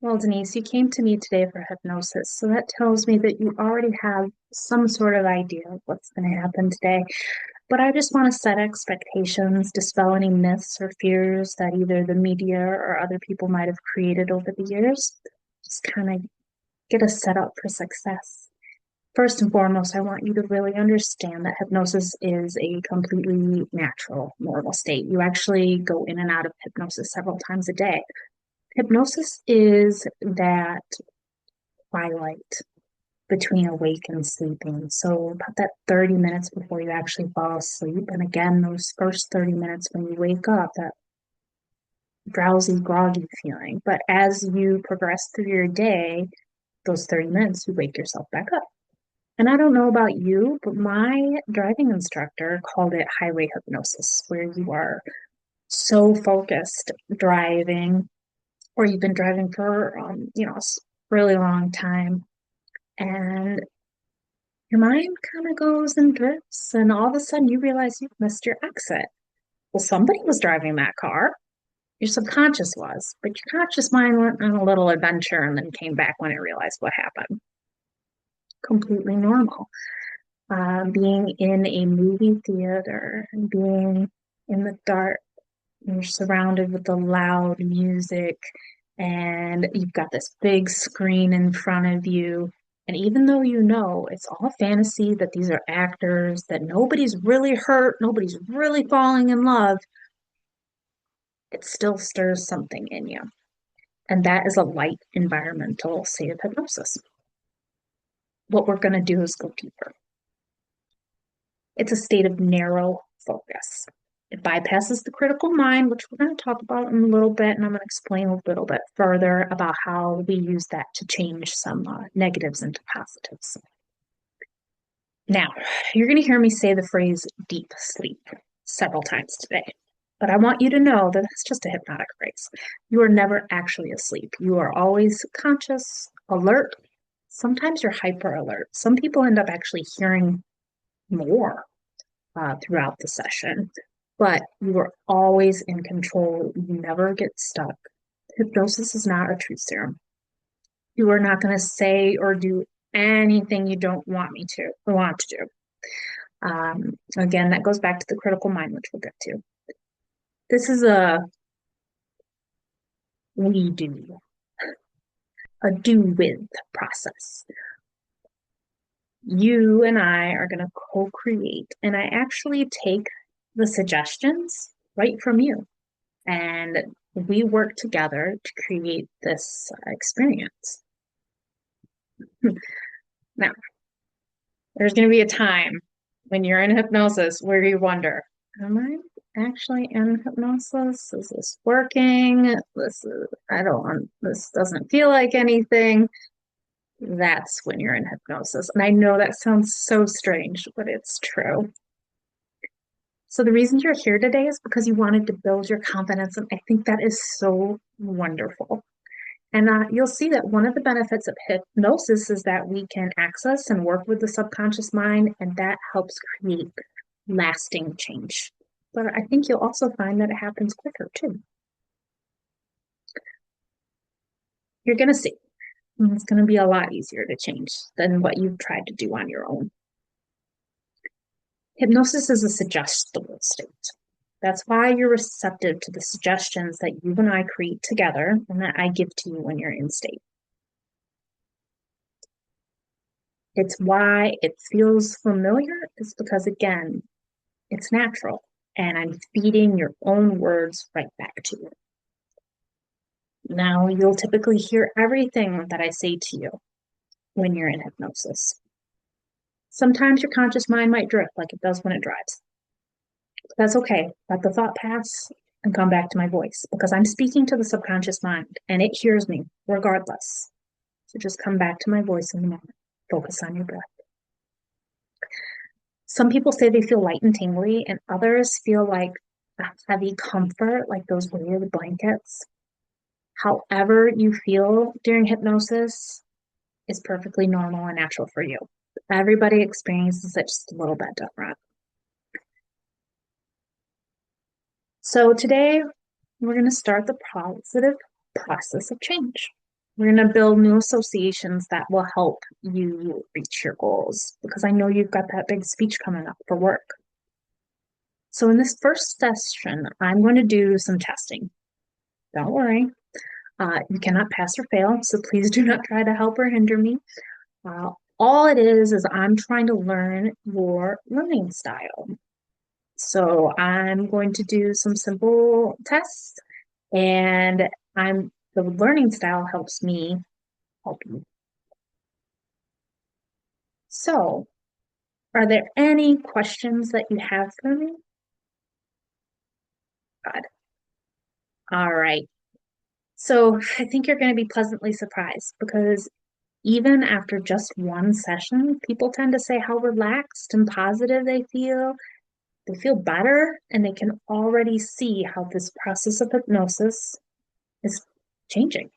Well, Denise, you came to me today for hypnosis, so that tells me that you already have some sort of idea of what's going to happen today. But I just want to set expectations, dispel any myths or fears that either the media or other people might have created over the years. Just kind of get us set up for success. First and foremost, I want you to really understand that hypnosis is a completely natural, normal state. You actually go in and out of hypnosis several times a day. Hypnosis is that twilight between awake and sleeping. So about that 30 minutes before you actually fall asleep. And again, those first 30 minutes when you wake up, that drowsy, groggy feeling. But as you progress through your day, those 30 minutes, you wake yourself back up. And I don't know about you, but my driving instructor called it highway hypnosis, where you are so focused driving, or you've been driving for, a really long time, and your mind kind of goes and drifts, and all of a sudden you realize you've missed your exit. Well, somebody was driving that car. Your subconscious was, but your conscious mind went on a little adventure and then came back when it realized what happened. Completely normal. Being in a movie theater and being in the dark, you're surrounded with the loud music, and you've got this big screen in front of you. And even though you know it's all fantasy, that these are actors, that nobody's really hurt, nobody's really falling in love, it still stirs something in you. And that is a light environmental state of hypnosis. What we're going to do is go deeper. It's a state of narrow focus. It bypasses the critical mind, which we're going to talk about in a little bit, and I'm going to explain a little bit further about how we use that to change some negatives into positives. Now, you're going to hear me say the phrase deep sleep several times today, but I want you to know that that's just a hypnotic phrase. You are never actually asleep. You are always conscious, alert. Sometimes you're hyper alert. Some people end up actually hearing more throughout the session, but you are always in control. You never get stuck. Hypnosis is not a truth serum. You are not going to say or do anything you don't want to do. Again, that goes back to the critical mind, which we'll get to. This is we do, a do with process. You and I are going to co-create, and I actually take the suggestions right from you, and we work together to create this experience. Now, there's going to be a time when you're in hypnosis where you wonder, am I actually in hypnosis? Is this working? This doesn't feel like anything. That's when you're in hypnosis. And I know that sounds so strange, but it's true. So the reason you're here today is because you wanted to build your confidence. And I think that is so wonderful. And you'll see that one of the benefits of hypnosis is that we can access and work with the subconscious mind, and that helps create lasting change. But I think you'll also find that it happens quicker too. You're going to see. It's going to be a lot easier to change than what you've tried to do on your own. Hypnosis is a suggestible state. That's why you're receptive to the suggestions that you and I create together and that I give to you when you're in state. It's why it feels familiar. It's because, again, it's natural, and I'm feeding your own words right back to you. Now, you'll typically hear everything that I say to you when you're in hypnosis. Sometimes your conscious mind might drift like it does when it drives. But that's okay. Let the thought pass and come back to my voice, because I'm speaking to the subconscious mind and it hears me regardless. So just come back to my voice in the moment. Focus on your breath. Some people say they feel light and tingly, and others feel like a heavy comfort, like those weighted blankets. However you feel during hypnosis is perfectly normal and natural for you. Everybody experiences it just a little bit different. So today we're going to start the positive process of change. We're going to build new associations that will help you reach your goals because I know you've got that big speech coming up for work. So in this first session, I'm going to do some testing. Don't worry, you cannot pass or fail, so please do not try to help or hinder me. All it is I'm trying to learn your learning style. So I'm going to do some simple tests, and the learning style helps me help you. So, are there any questions that you have for me? Good. All right. So I think you're going to be pleasantly surprised because even after just one session, people tend to say how relaxed and positive they feel. They feel better, and they can already see how this process of hypnosis is changing.